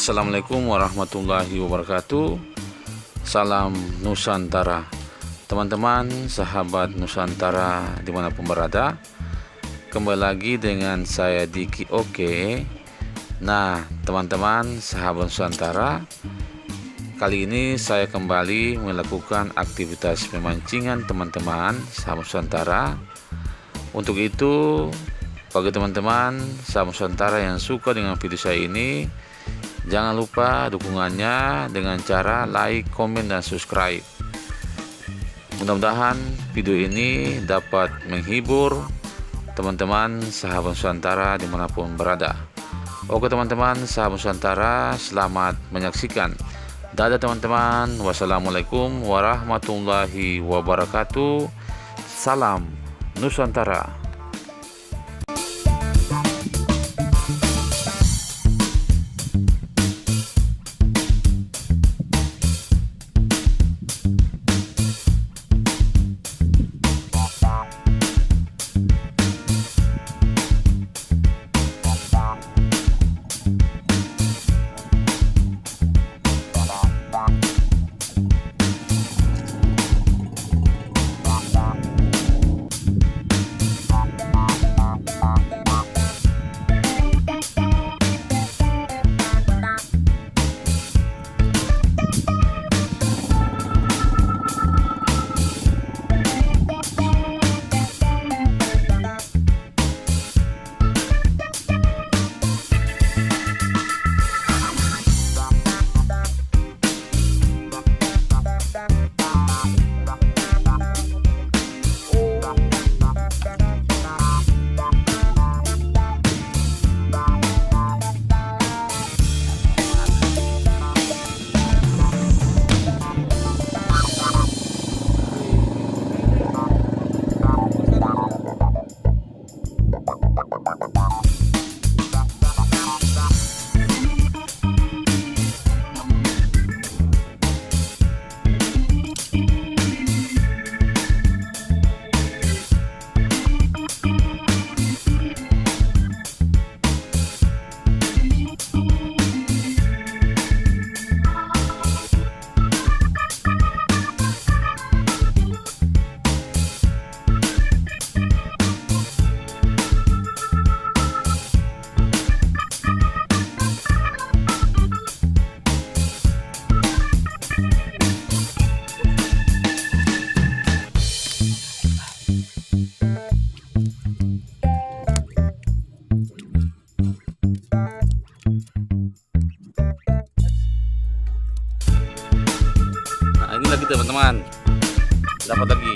Assalamualaikum warahmatullahi wabarakatuh. Salam Nusantara. Teman-teman, sahabat Nusantara dimanapun berada, kembali lagi dengan saya Diki Oke. Nah, teman-teman, sahabat Nusantara, kali ini saya kembali melakukan aktivitas pemancingan teman-teman sahabat Nusantara. Untuk itu, bagi teman-teman sahabat Nusantara yang suka dengan video saya ini, jangan lupa dukungannya dengan cara like, komen, dan subscribe. Mudah-mudahan video ini dapat menghibur teman-teman sahabat Nusantara dimanapun berada. Oke teman-teman sahabat Nusantara, selamat menyaksikan. Dadah teman-teman. Wassalamualaikum warahmatullahi wabarakatuh. Salam Nusantara. Nah, ini lagi teman-teman, dapat lagi.